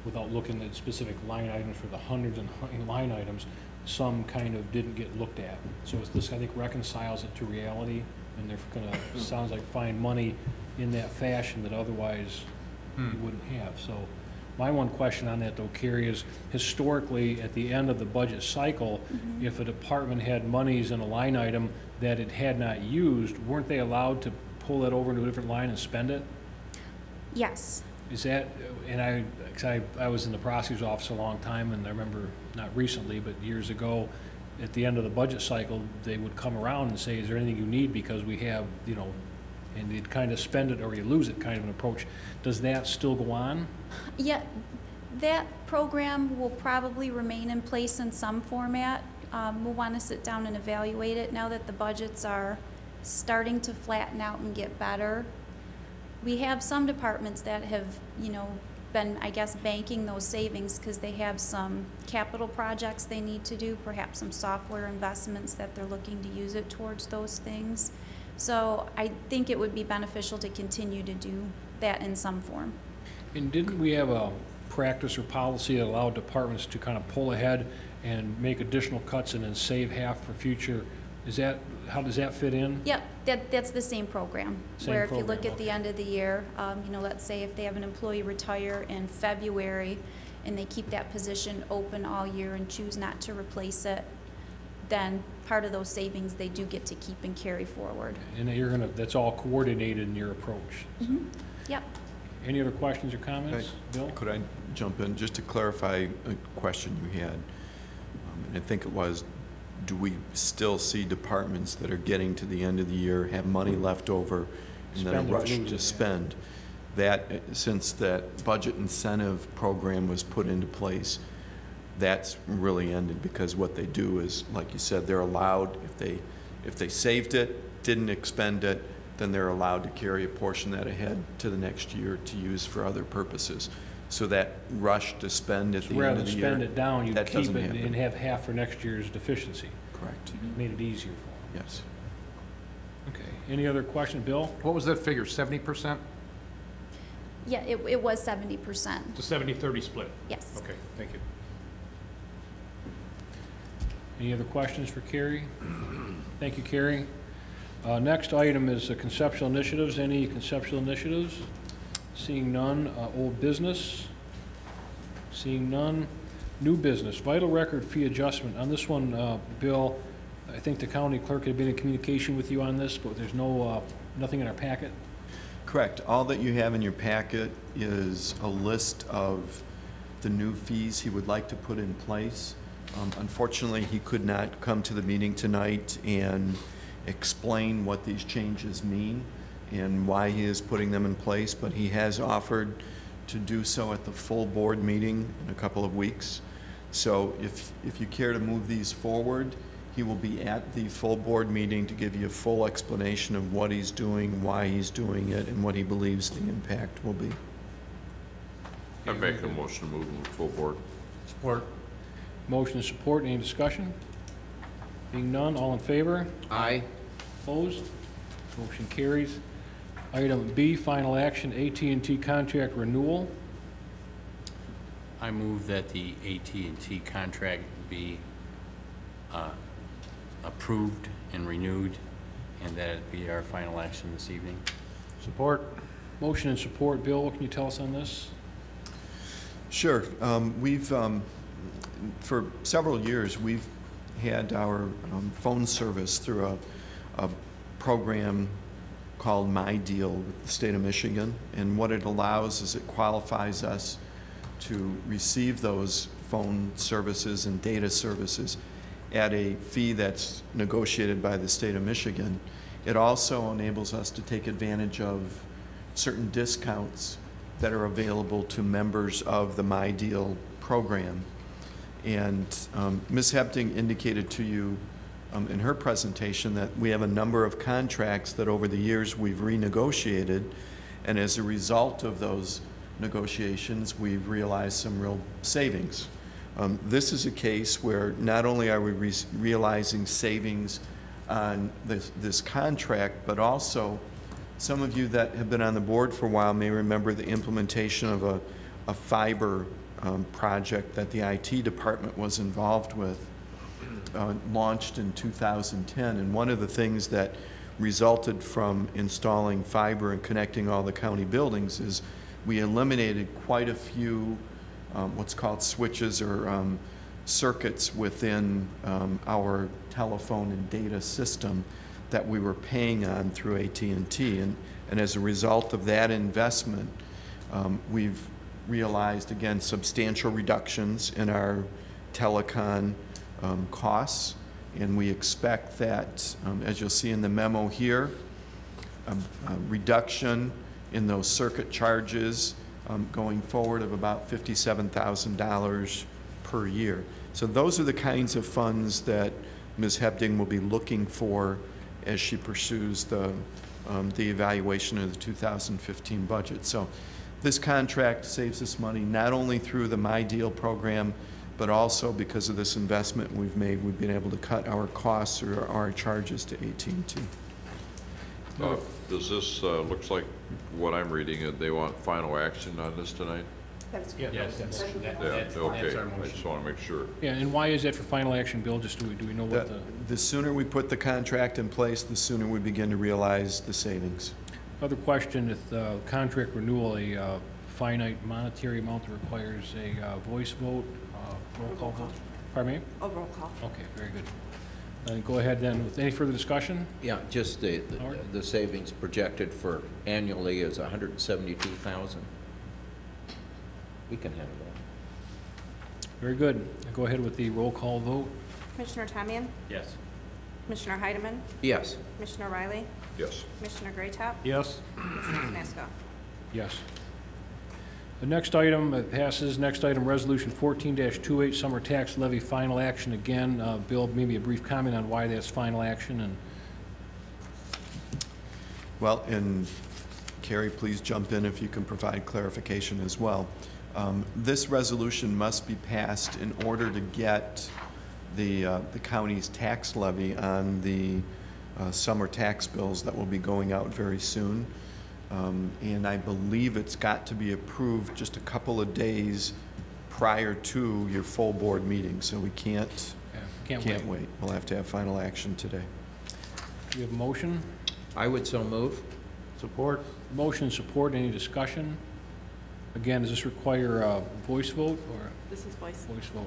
without looking at specific line items for the hundreds and line items, some kind of didn't get looked at. So it's this, I think, reconciles it to reality, and they're gonna, sounds like, find money in that fashion that otherwise you wouldn't have. So my one question on that though, Carrie, is historically at the end of the budget cycle, if a department had monies in a line item that it had not used, weren't they allowed to pull that over into a different line and spend it? Yes. Is that, and I was in the prosecutor's office a long time, and I remember, not recently, but years ago, at the end of the budget cycle, they would come around and say, is there anything you need, because we have, you know, and they'd kind of spend it or you lose it kind of an approach. Does that still go on? Yeah, that program will probably remain in place in some format. We'll want to sit down and evaluate it now that the budgets are starting to flatten out and get better. We have some departments that have, been, I guess, banking those savings because they have some capital projects they need to do, perhaps some software investments that they're looking to use it towards those things. So I think it would be beneficial to continue to do that in some form. And didn't we have a practice or policy that allowed departments to kind of pull ahead and make additional cuts and then save half for future? How does that fit in? Yep, that's the same program. Same where if you program, look at the end of the year, let's say if they have an employee retire in February and they keep that position open all year and choose not to replace it, then part of those savings they do get to keep and carry forward. And that's all coordinated in your approach. Mm-hmm. Yep. Any other questions or comments? Bill? Could I jump in just to clarify a question you had? And I think it was, do we still see departments that are getting to the end of the year, have money left over, and then a rush to spend? That, since that budget incentive program was put into place, that's really ended, because what they do is, like you said, they're allowed, if they saved it, didn't expend it, then they're allowed to carry a portion of that ahead to the next year to use for other purposes. So that rush to spend at the end of the year, rather than spend it down, you keep it happen. and have half for next year's deficiency. Correct. Made it easier for them. Yes. Okay. Any other question, Bill? What was that figure, 70%? Yeah, it was 70%. It's a 70-30 split? Yes. Okay, thank you. Any other questions for Carrie? Thank you, Carrie. Next item is conceptual initiatives. Any conceptual initiatives? Seeing none. Old business? Seeing none. New business, vital record fee adjustment. On this one, Bill, I think the county clerk had been in communication with you on this, but there's nothing in our packet. Correct. All that you have in your packet is a list of the new fees he would like to put in place. Unfortunately, he could not come to the meeting tonight and explain what these changes mean and why he is putting them in place, but he has offered to do so at the full board meeting in a couple of weeks. So if you care to move these forward, he will be at the full board meeting to give you a full explanation of what he's doing, why he's doing it, and what he believes the impact will be. I make a motion to move them to full board. Support. Motion and support. Any discussion? Being none, all in favor? Aye. Opposed? Motion carries. Item B, final action, AT&T contract renewal. I move that the AT&T contract be approved and renewed, and that it be our final action this evening. Support. Motion and support. Bill, what can you tell us on this? Sure. We've, for several years, we've had our phone service through a program called My Deal with the state of Michigan. And what it allows is it qualifies us to receive those phone services and data services at a fee that's negotiated by the state of Michigan. It also enables us to take advantage of certain discounts that are available to members of the My Deal program. And Ms. Hepting indicated to you in her presentation that we have a number of contracts that over the years we've renegotiated, and as a result of those negotiations, we've realized some real savings. This is a case where not only are we realizing savings on this contract, but also some of you that have been on the board for a while may remember the implementation of a fiber project that the IT department was involved with, launched in 2010. And one of the things that resulted from installing fiber and connecting all the county buildings is we eliminated quite a few what's called switches or circuits within our telephone and data system that we were paying on through AT&T. And as a result of that investment, we've realized, again, substantial reductions in our telecom costs. And we expect that, as you'll see in the memo here, a reduction in those circuit charges going forward of about $57,000 per year. So those are the kinds of funds that Ms. Hepting will be looking for as she pursues the evaluation of the 2015 budget. So this contract saves us money not only through the My Deal program, but also because of this investment we've made, we've been able to cut our costs or our charges to AT&T. Does this, looks like what I'm reading, they want final action on this tonight? That's Yes, Yeah, okay, I just want to make sure. Yeah, and why is that for final action, Bill? Just do we know what The sooner we put the contract in place, the sooner we begin to realize the savings. Other question, if the contract renewal, a finite monetary amount that requires a voice vote, roll call vote? Pardon me? a roll call. Okay, very good. Go ahead then, with any further discussion? Yeah, just the savings projected for annually is 172,000. We can handle that. Very good. Go ahead with the roll call vote. Commissioner Tamian? Yes. Commissioner Heidemann? Yes. Commissioner Riley? Yes. Commissioner Greatop? Yes. Commissioner Mansco? Yes. The next item passes. Next item, Resolution 14-28, Summer Tax Levy, final action again. Bill, maybe a brief comment on why that's final action and. Well, and Carrie, please jump in if you can provide clarification as well. This resolution must be passed in order to get the county's tax levy on the summer tax bills that will be going out very soon. And I believe it's got to be approved just a couple of days prior to your full board meeting, so we can't wait. We'll have to have final action today. Do you have a motion? I would so move. Support. Motion, support. Any discussion? Again, does this require a voice vote or? This is voice. Voice vote.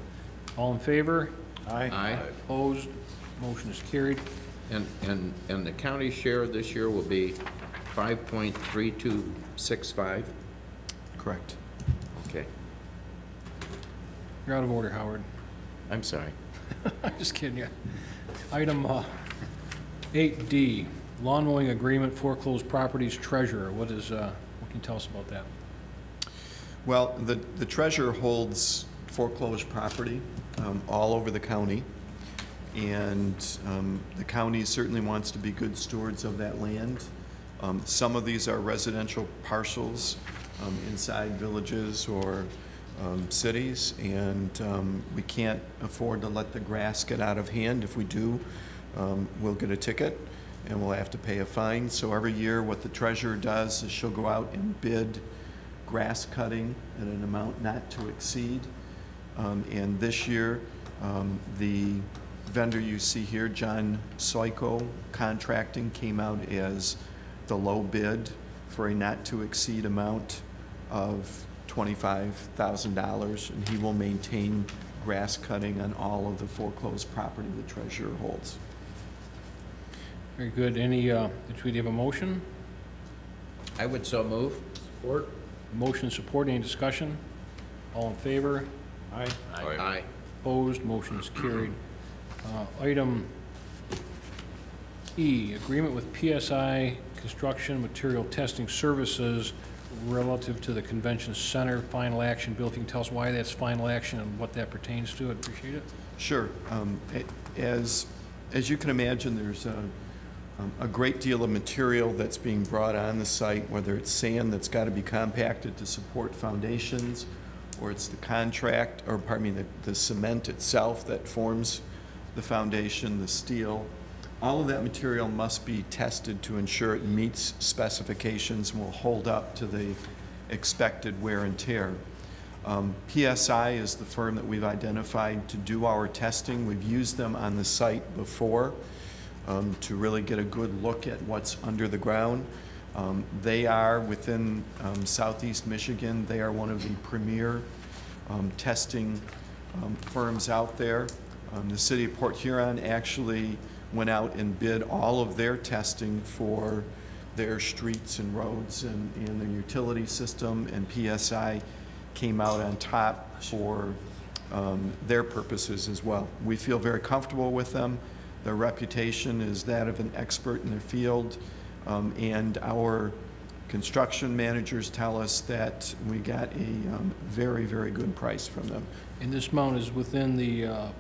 All in favor? Aye. Aye. Opposed? Motion is carried. And the county share this year will be 5.3265? Correct. Okay. You're out of order, Howard. I'm sorry. I'm just kidding you. Item 8D, lawn mowing agreement, foreclosed properties treasurer. What can you tell us about that? Well, the treasurer holds foreclosed property all over the county, and the county certainly wants to be good stewards of that land. Some of these are residential parcels inside villages or cities, and we can't afford to let the grass get out of hand. If we do, we'll get a ticket and we'll have to pay a fine. So every year what the treasurer does is she'll go out and bid grass cutting at an amount not to exceed. And this year, the vendor you see here, John Soiko Contracting, came out as the low bid for a not to exceed amount of $25,000, and he will maintain grass cutting on all of the foreclosed property the treasurer holds. Very good. Any, do we have a motion? I would so move. Support. Motion, support. Any discussion? All in favor? Aye. Aye. Aye. Opposed? Motion is carried. Item E, agreement with PSI Construction Material Testing Services relative to the Convention Center. Final action. Bill, if you can tell us why that's final action and what that pertains to, I'd appreciate it. Sure. As you can imagine, there's a great deal of material that's being brought on the site, whether it's sand that's got to be compacted to support foundations, or it's the contract, or pardon me, the cement itself that forms the foundation, the steel. All of that material must be tested to ensure it meets specifications and will hold up to the expected wear and tear. PSI is the firm that we've identified to do our testing. We've used them on the site before to really get a good look at what's under the ground. They are within Southeast Michigan. They are one of the premier testing firms out there. The city of Port Huron actually went out and bid all of their testing for their streets and roads and their utility system, and PSI came out on top for their purposes as well. We feel very comfortable with them. Their reputation is that of an expert in their field, and our construction managers tell us that we got a very, very good price from them. And this amount is within the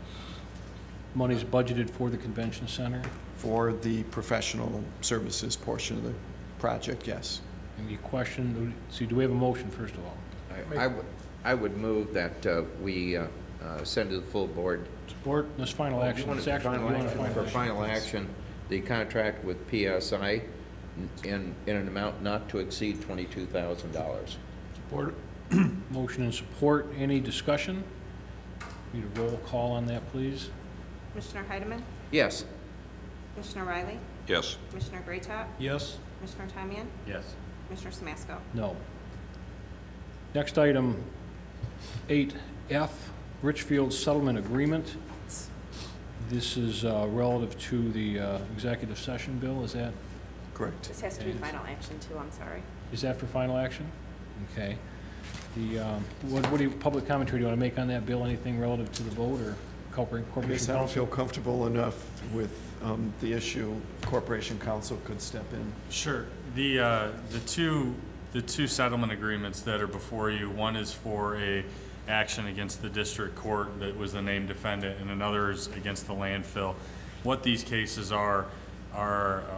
money's budgeted for the convention center? For the professional services portion of the project, yes. Any question? See, do we have a motion, first of all? I would move that we send to the full board. Support this final action. It's actually, For final action, the contract with PSI in an amount not to exceed $22,000. Support. Motion and support. Any discussion? Need a roll call on that, please? Commissioner Heidemann? Yes. Commissioner Riley? Yes. Commissioner Greatop? Yes. Commissioner Tamian? Yes. Commissioner Samasco? No. Next item, 8F, Richfield Settlement Agreement. This is relative to the executive session bill, is that? Correct. This has to be final action too, I'm sorry. Is that for final action? Okay. The, what do you, public commentary do you want to make on that bill? Anything relative to the vote or corporation I guess I don't counsel? feel comfortable enough with the issue. Corporation Counsel could step in. Sure. The two settlement agreements that are before you, one is for a action against the district court that was the named defendant, and another is against the landfill. What these cases are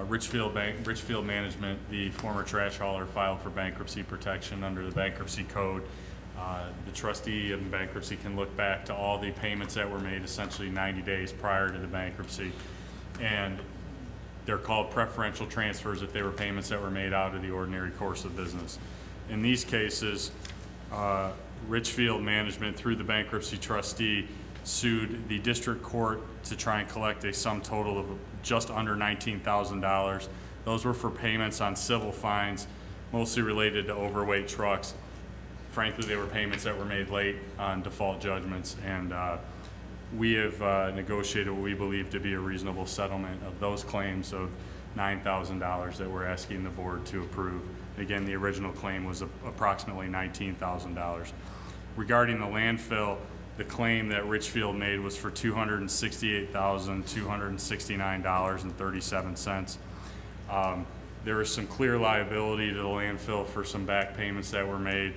Richfield Management, the former trash hauler, filed for bankruptcy protection under the bankruptcy code. The trustee in bankruptcy can look back to all the payments that were made essentially 90 days prior to the bankruptcy, and they're called preferential transfers if they were payments that were made out of the ordinary course of business. In these cases, Richfield Management, through the bankruptcy trustee, sued the district court to try and collect a sum total of just under $19,000. Those were for payments on civil fines, mostly related to overweight trucks. Frankly, they were payments that were made late on default judgments, and we have negotiated what we believe to be a reasonable settlement of those claims of $9,000 that we're asking the board to approve. Again, the original claim was approximately $19,000. Regarding the landfill, the claim that Richfield made was for $268,269.37. There is some clear liability to the landfill for some back payments that were made.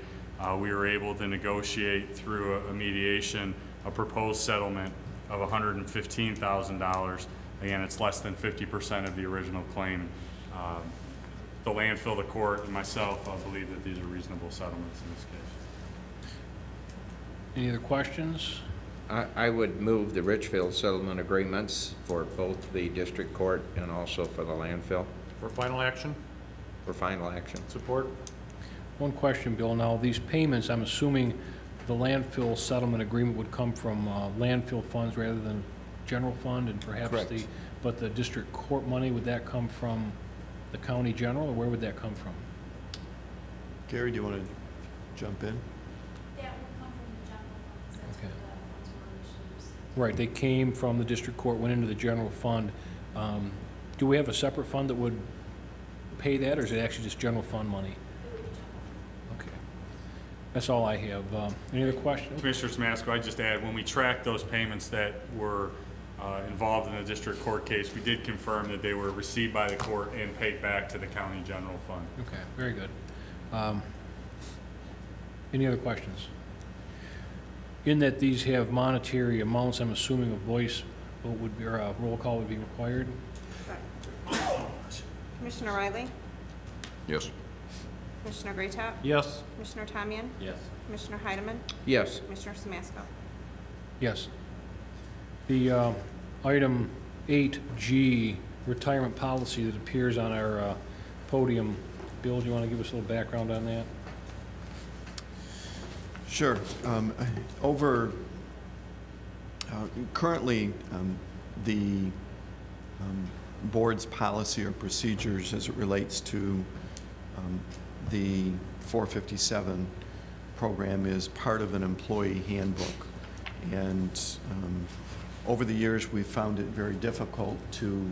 We were able to negotiate through a mediation a proposed settlement of $115,000. Again, it's less than 50% of the original claim. The landfill, the court, and myself believe that these are reasonable settlements in this case. Any other questions? I would move the Richfield settlement agreements for both the district court and also for the landfill. For final action? For final action. Support. One question, Bill. Now, these payments, I'm assuming the landfill settlement agreement would come from landfill funds rather than general fund, and perhaps Correct. but the district court money, would that come from the county general, or where would that come from? Gary, do you want to jump in? That would come from the general funds. That's Okay. where the funds were initially received. Right, they came from the district court, went into the general fund. Do we have a separate fund that would pay that, or is it actually just general fund money? It would be general. Okay. That's all I have. Any other questions? Commissioner Samasco, I just add, when we tracked those payments that were involved in the district court case, we did confirm that they were received by the court and paid back to the county general fund. Okay, very good. Any other questions? In that these have monetary amounts, I'm assuming a voice vote would be, or a roll call would be required? Commissioner Riley? Yes. Commissioner Greatop? Yes. Commissioner Tamian? Yes. Commissioner Heidemann? Yes. Commissioner Samasco? Yes. The item 8G, retirement policy that appears on our podium. Bill, do you want to give us a little background on that? Sure. Currently, the board's policy or procedures as it relates to the 457 program is part of an employee handbook. And over the years, we've found it very difficult to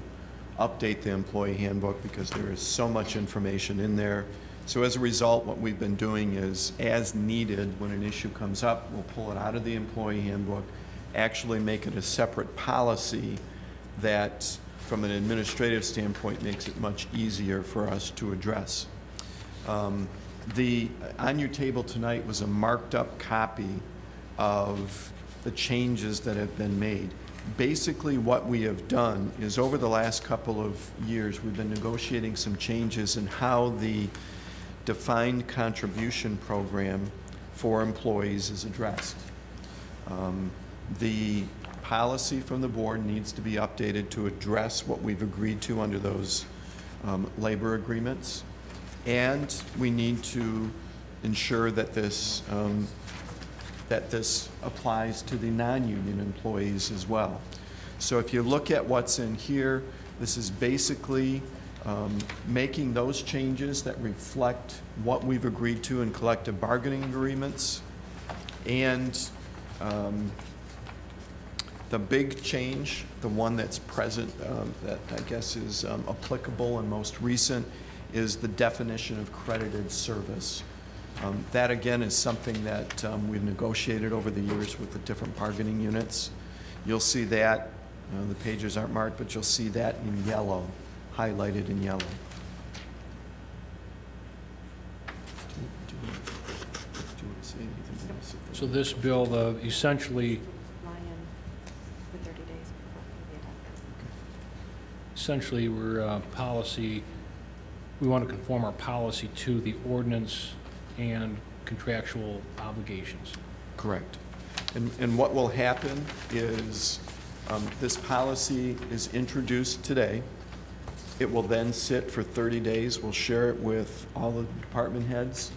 update the employee handbook because there is so much information in there. So as a result, what we've been doing is, as needed, when an issue comes up, we'll pull it out of the employee handbook, actually make it a separate policy that, from an administrative standpoint, makes it much easier for us to address. On your table tonight was a marked up copy of the changes that have been made. Basically, what we have done is over the last couple of years, we've been negotiating some changes in how the defined contribution program for employees is addressed. The policy from the board needs to be updated to address what we've agreed to under those labor agreements, and we need to ensure that this applies to the non-union employees as well. So if you look at what's in here, this is basically making those changes that reflect what we've agreed to in collective bargaining agreements. And the big change, the one that's present, that I guess is applicable and most recent, is the definition of credited service. That again is something that we've negotiated over the years with the different bargaining units. You'll see that, the pages aren't marked, but you'll see that in yellow, highlighted in yellow. Do you want to say anything else? So this bill, essentially, For 30 days before the essentially we're we want to conform our policy to the ordinance and contractual obligations. Correct. And what will happen is this policy is introduced today. It will then sit for 30 days. We'll share it with all the department heads,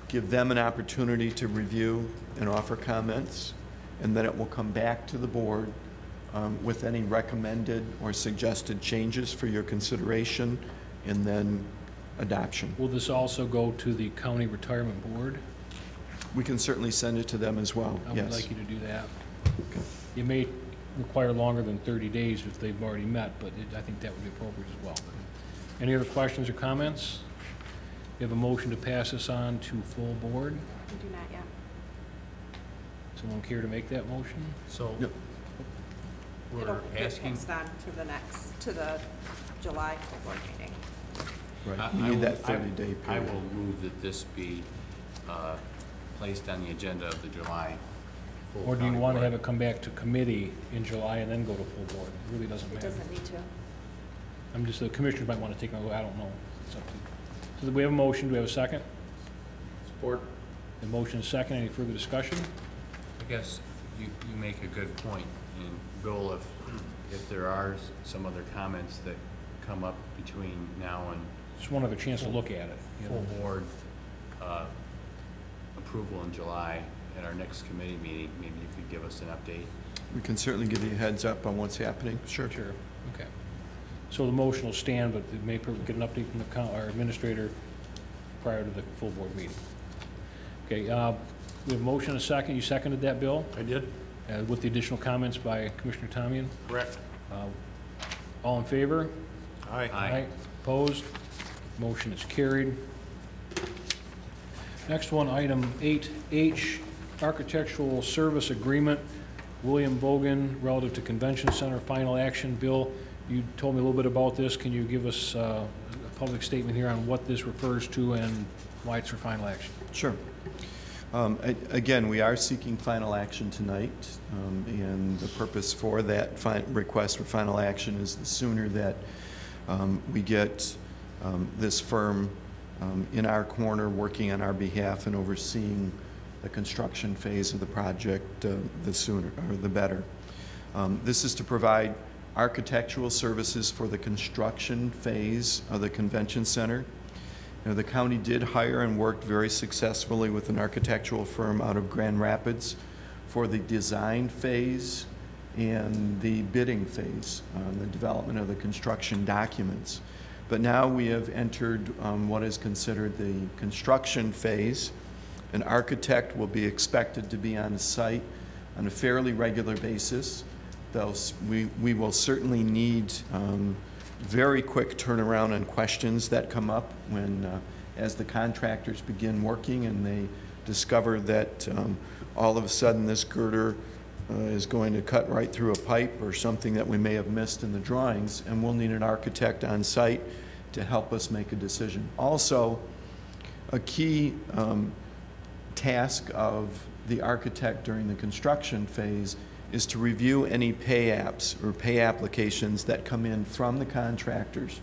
give them an opportunity to review and offer comments, and then it will come back to the board with any recommended or suggested changes for your consideration, and then adoption. Will this also go to the county retirement board? We can certainly send it to them as well, I yes. would like you to do that. Okay. It may require longer than 30 days if they've already met, but I think that would be appropriate as well. Any other questions or comments? We have a motion to pass this on to full board. We do not yet. Someone care to make that motion? So Yep. It'll we're get asking, passed on to the July full board meeting. Right, you need that 30-day I period. will move that this be placed on the agenda of the July full Or do you county want to board. have it come back to committee in July and then go to full board? It really doesn't It matter. doesn't need to. I'm just, the commissioners might want to take another, I don't know. It's up to you. So we have a motion, do we have a second? Support. The motion is second, any further discussion? I guess you make a good point. And Bill, if there are some other comments that come up between now and Just want to have a chance to look at it. you know. full board approval in July at our next committee meeting, maybe you could give us an update. We can certainly give you a heads up on what's happening. Sure. Sure, okay. So the motion will stand, but it may get an update from our administrator prior to the full board meeting. Okay, we have a motion and a second. You seconded that, Bill? I did. With the additional comments by Commissioner Tomian? Correct. All in favor? Aye. Aye. Opposed? Motion is carried. Next one, item 8H, Architectural Service Agreement, William Bogan, relative to Convention Center, final action. Bill, you told me a little bit about this. Can you give us a public statement here on what this refers to and why it's for final action? Sure. Again, we are seeking final action tonight, and the purpose for that request for final action is the sooner that we get this firm in our corner working on our behalf and overseeing the construction phase of the project, the sooner or the better. This is to provide architectural services for the construction phase of the convention center. You know, the county did hire and worked very successfully with an architectural firm out of Grand Rapids for the design phase and the bidding phase, the development of the construction documents. But now we have entered what is considered the construction phase. An architect will be expected to be on site on a fairly regular basis. We will certainly need very quick turnaround on questions that come up when, as the contractors begin working and they discover that all of a sudden this girder is going to cut right through a pipe or something that we may have missed in the drawings, and we'll need an architect on site to help us make a decision. Also, a key task of the architect during the construction phase is to review any pay apps or pay applications that come in from the contractors.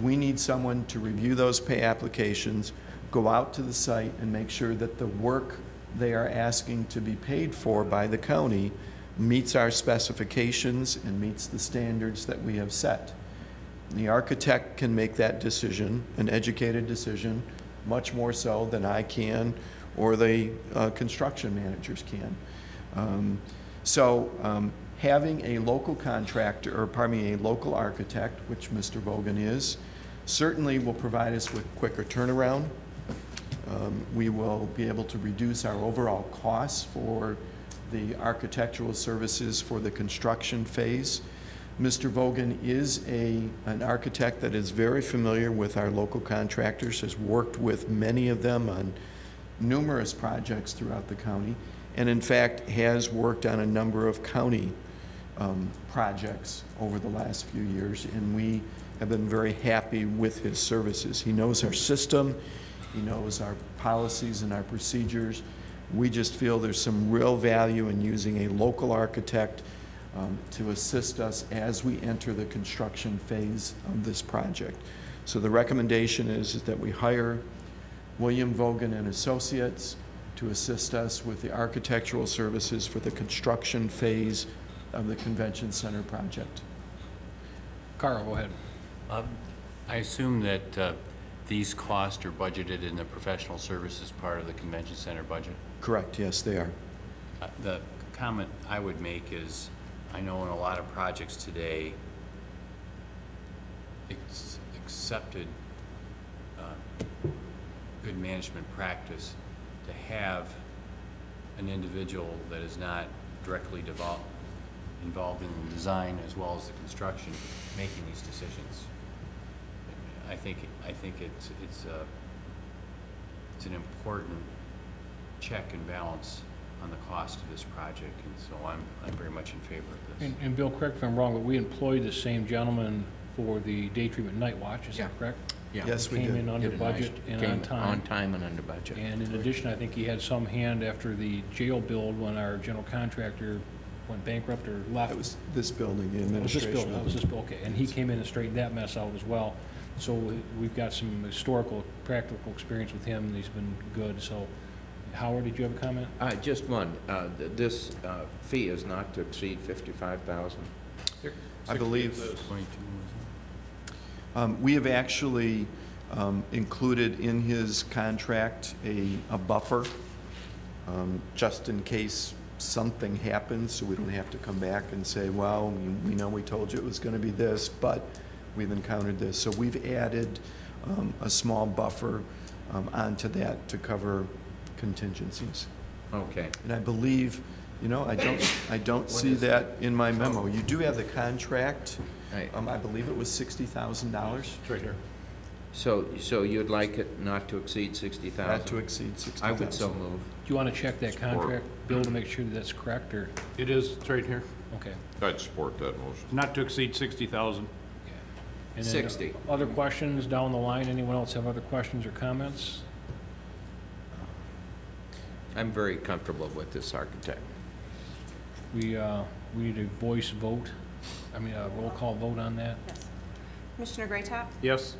We need someone to review those pay applications, go out to the site and make sure that the work they are asking to be paid for by the county meets our specifications and meets the standards that we have set. The architect can make that decision, an educated decision, much more so than I can or the construction managers can. Having a local contractor, or pardon me, a local architect, which Mr. Vogan is, certainly will provide us with quicker turnaround. We will be able to reduce our overall costs for the architectural services for the construction phase. Mr. Vogan is an architect that is very familiar with our local contractors, has worked with many of them on numerous projects throughout the county, and in fact has worked on a number of county projects over the last few years, and we have been very happy with his services. He knows our system, he knows our policies and our procedures. We just feel there's some real value in using a local architect to assist us as we enter the construction phase of this project. So the recommendation is that we hire William Vogan and Associates to assist us with the architectural services for the construction phase of the convention center project. Carl, go ahead. I assume that these costs are budgeted in the professional services part of the convention center budget? Correct, yes, they are. The comment I would make is, I know in a lot of projects today, it's accepted good management practice to have an individual that is not directly involved in the design as well as the construction making these decisions. I think it's an important check and balance on the cost of this project, and so I'm very much in favor of this. And Bill, correct me if I'm wrong, but we employed the same gentleman for the day treatment night watch, is that correct? Yeah. Yes, we did. Came in under budget and on time. On time and under budget. And in addition, I think he had some hand after the jail build when our general contractor went bankrupt or left. That was this building, the administration. That was this building, okay. And he came in and straightened that mess out as well. So we've got some historical, practical experience with him, and he's been good. So Howard, did you have a comment? Just one. This fee is not to exceed $55,000. I believe we have actually included in his contract a buffer just in case something happens, so we don't have to come back and say, well, we know we told you it was going to be this, but we've encountered this. So we've added a small buffer onto that to cover contingencies. Okay. And I believe, you know, I don't see that in my memo. You do have the contract. Right. I believe it was $60,000. It's right here. So you'd like it not to exceed $60,000? Not to exceed $60,000. I would so move. Do you want to check that contract, Bill, to make sure that that's correct, or? It is, it's right here. Okay. I'd support that motion. Not to exceed 60,000. And then 60. Other questions down the line? Anyone else have other questions or comments? I'm very comfortable with this architect. We need a voice vote, a roll call vote on that. Yes. Commissioner Graytop? Yes.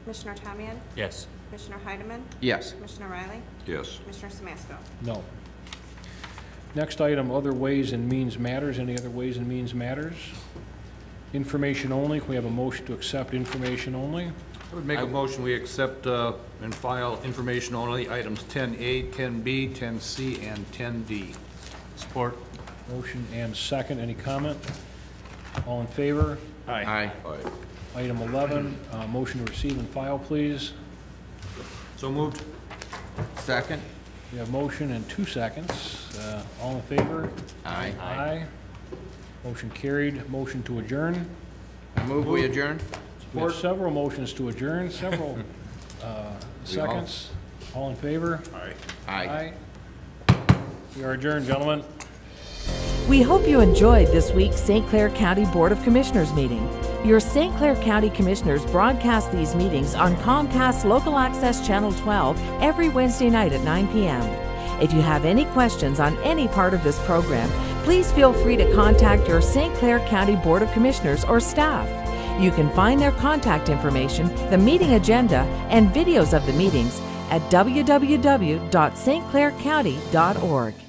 Commissioner Tamian? Yes. Commissioner Heidemann? Yes. Commissioner Riley? Yes. Commissioner Samasco? No. Next item, other ways and means matters. Any other ways and means matters? Information only. Can we have a motion to accept information only? I would make a motion, we accept and file information only, items 10A, 10B, 10C, and 10D. Support. Motion and second. Any comment? All in favor? Aye. Aye. Aye. Item 11, motion to receive and file, please. So moved. Second? We have motion and 2 seconds. All in favor? Aye. Aye. Motion carried. Motion to adjourn. I move we adjourn? We have several motions to adjourn, several seconds. All in favor? Aye. We are adjourned, gentlemen. We hope you enjoyed this week's St. Clair County Board of Commissioners meeting. Your St. Clair County Commissioners broadcast these meetings on Comcast Local Access Channel 12 every Wednesday night at 9 p.m. If you have any questions on any part of this program, please feel free to contact your St. Clair County Board of Commissioners or staff. You can find their contact information, the meeting agenda, and videos of the meetings at www.stclaircounty.org.